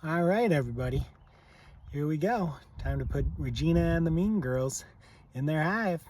All right, everybody, here we go. Time to put Regina and the Mean Girls in their hive.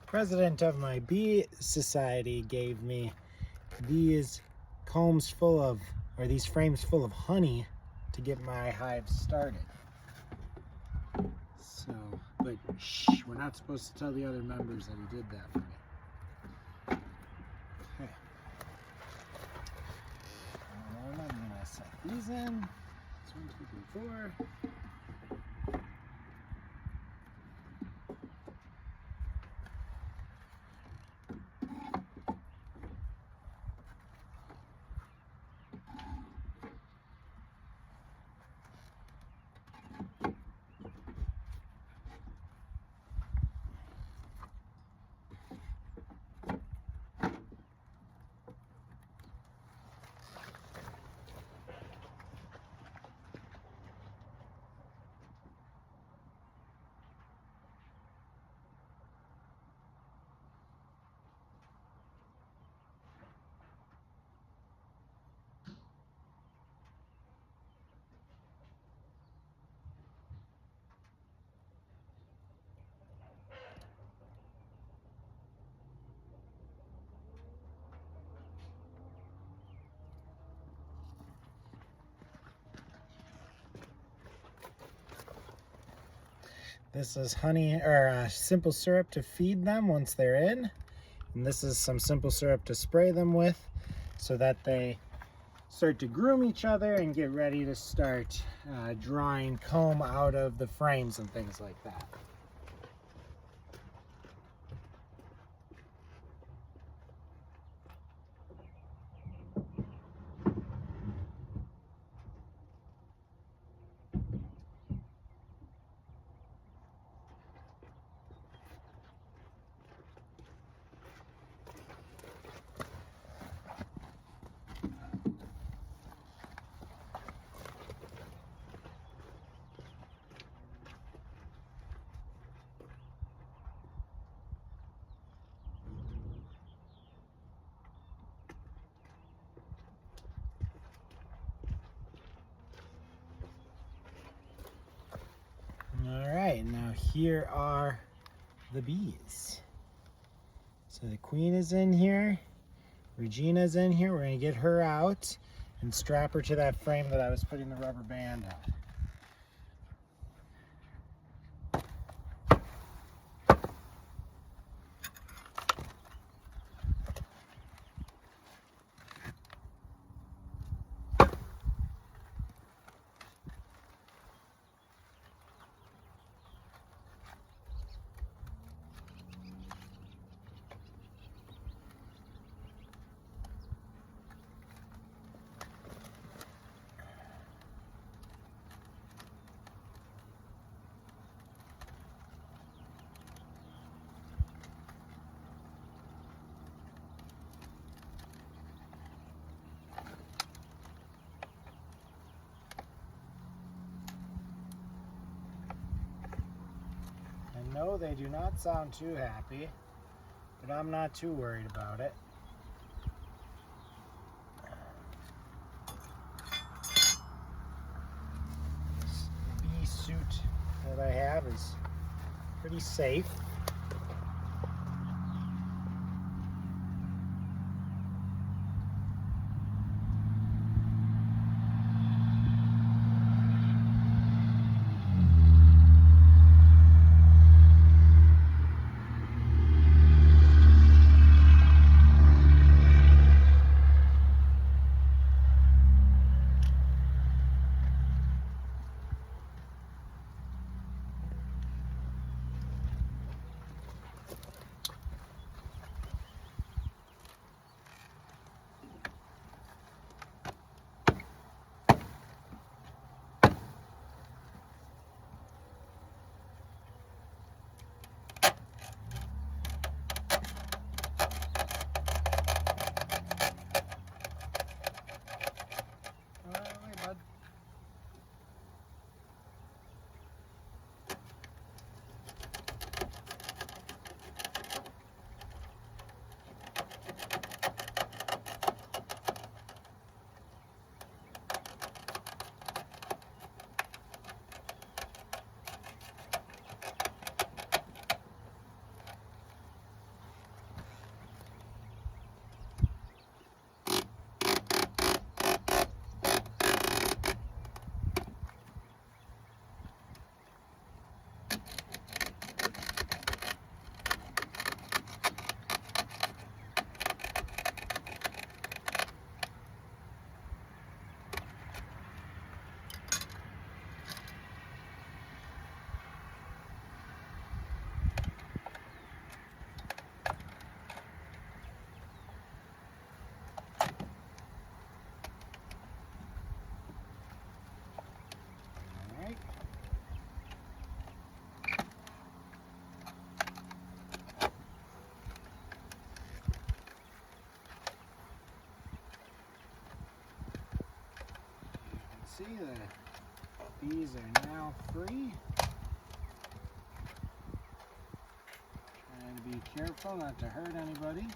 President of my bee society gave me these combs full of, or these frames full of honey to get my hive started. So, but shh, we're not supposed to tell the other members that he did that for me. Okay. I'm gonna set these in. It's 1, 2, 3, 4. This is honey or simple syrup to feed them once they're in. And this is some simple syrup to spray them with so that they start to groom each other and get ready to start drawing comb out of the frames and things like that. All right, now here are the bees. So the queen is in here, Regina's in here. We're gonna get her out and strap her to that frame that I was putting the rubber band on. No, they do not sound too happy, but I'm not too worried about it. This bee suit that I have is pretty safe. See, the bees are now free. Trying to be careful not to hurt anybody.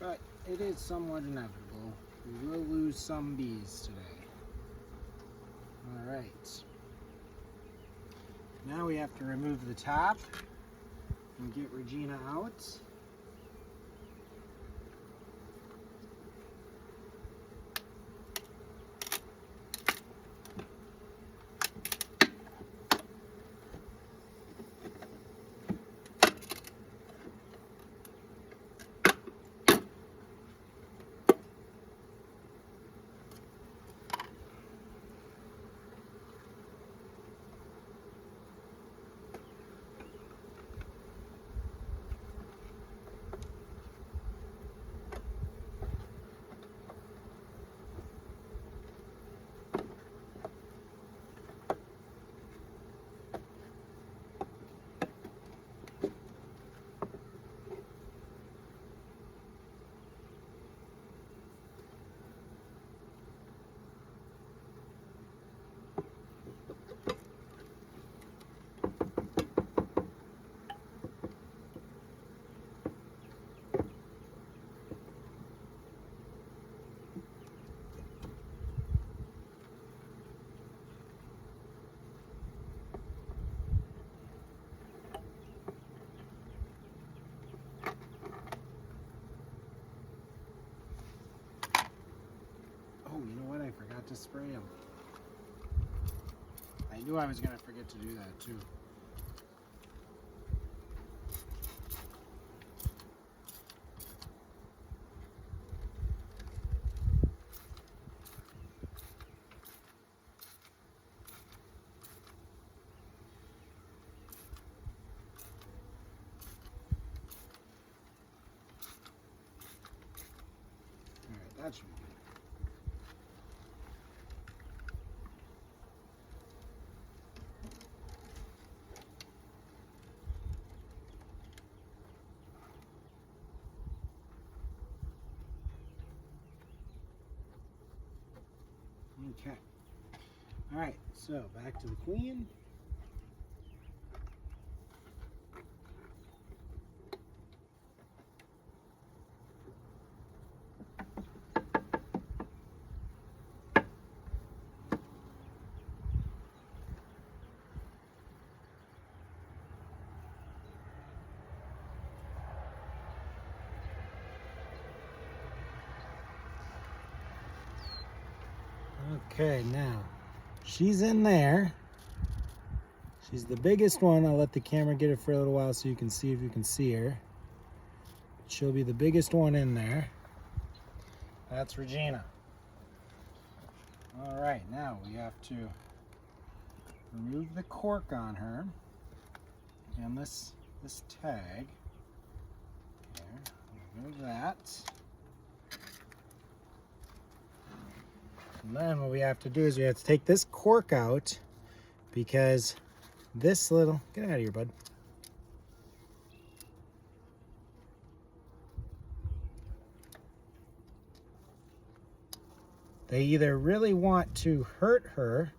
But it is somewhat inevitable. We will lose some bees today. Alright. Now we have to remove the top and get Regina out. Oh, you know what? I forgot to spray them. I knew I was going to forget to do that too. That should be good. Okay. All right, so back to the queen. Okay, now she's in there. She's the biggest one. I'll let the camera get her for a little while so you can see if you can see her. She'll be the biggest one in there. That's Regina. All right, now we have to remove the cork on her and this tag. There, remove that. And then what we have to do is we have to take this cork out because this little, get out of here, bud. They either really want to hurt her.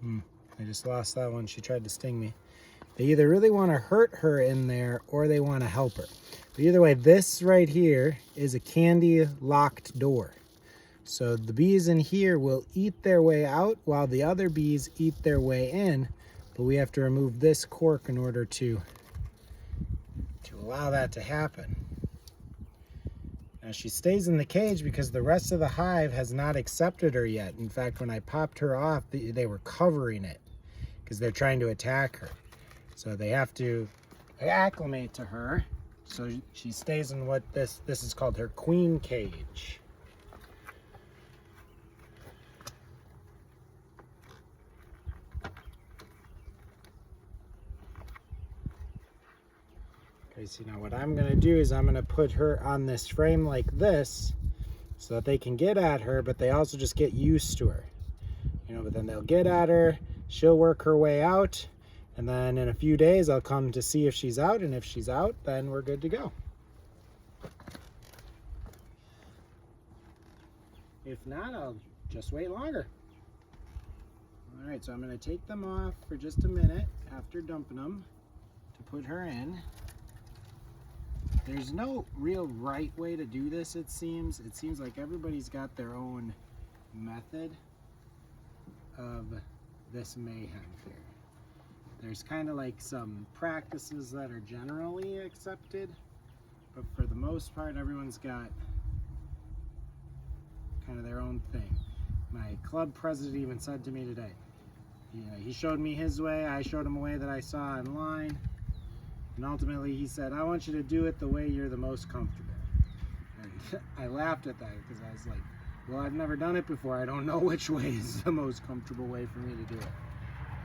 I just lost that one. She tried to sting me. They either really want to hurt her in there or they want to help her. But either way, this right here is a candy locked door. So the bees in here will eat their way out while the other bees eat their way in. But we have to remove this cork in order to allow that to happen. Now she stays in the cage because the rest of the hive has not accepted her yet. In fact, when I popped her off, they were covering it because they're trying to attack her. So they have to acclimate to her. So she stays in what this is called her queen cage. Okay, so now what I'm gonna do is I'm gonna put her on this frame like this so that they can get at her, but they also just get used to her. But then they'll get at her, she'll work her way out, and then in a few days I'll come to see if she's out, and if she's out, then we're good to go. If not, I'll just wait longer. All right, so I'm gonna take them off for just a minute after dumping them to put her in. There's no real right way to do this, it seems. It seems like everybody's got their own method of this mayhem here. There's kind of like some practices that are generally accepted, but for the most part, everyone's got kind of their own thing. My club president even said to me today, he showed me his way, I showed him a way that I saw online. And ultimately he said, I want you to do it the way you're the most comfortable. And I laughed at that because I was like, well, I've never done it before. I don't know which way is the most comfortable way for me to do it.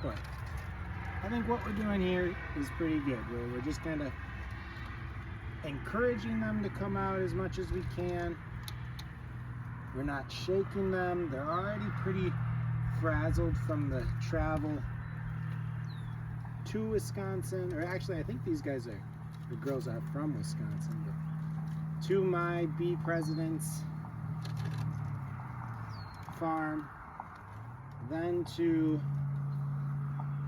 But I think what we're doing here is pretty good. We're just kind of encouraging them to come out as much as we can. We're not shaking them. They're already pretty frazzled from the travel to Wisconsin, or actually I think these guys the girls are from Wisconsin, but to my bee president's farm, then to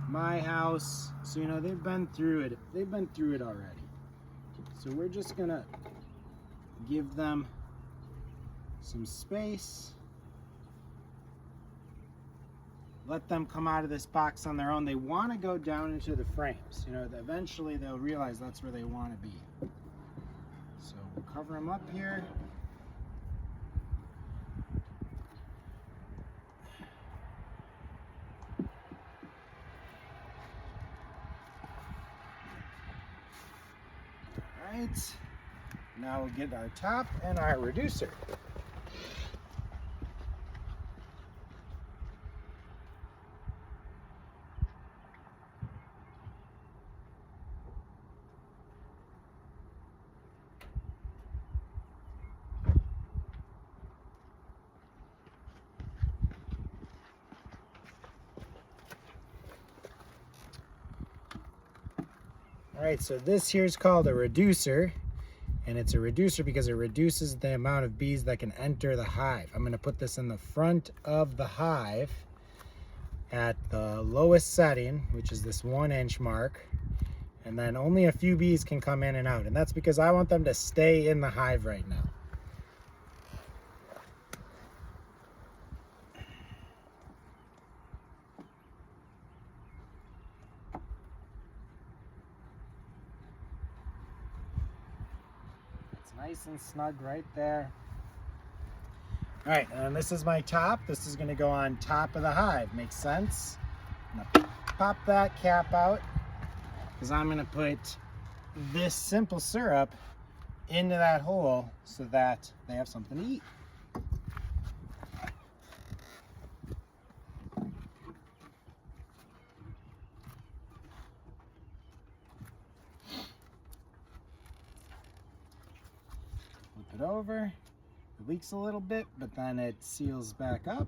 my house. So they've been through it. They've been through it already. So we're just gonna give them some space. Let them come out of this box on their own. They want to go down into the frames. Eventually they'll realize that's where they want to be. So we'll cover them up here. All right. Now we'll get our top and our reducer. right, so this here is called a reducer, and it's a reducer because it reduces the amount of bees that can enter the hive. I'm going to put this in the front of the hive at the lowest setting, which is this 1-inch mark, and then only a few bees can come in and out, and that's because I want them to stay in the hive right now. Nice and snug right there. All right, and this is my top. This is gonna go on top of the hive. Makes sense? I'm gonna pop that cap out because I'm gonna put this simple syrup into that hole so that they have something to eat. Flip it over. It leaks a little bit, but then it seals back up.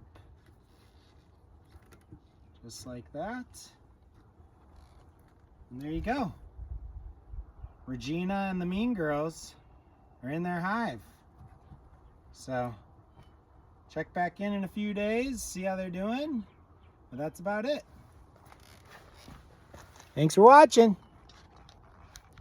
Just like that. And there you go. Regina and the Mean Girls are in their hive. So check back in a few days, see how they're doing. But that's about it. Thanks for watching.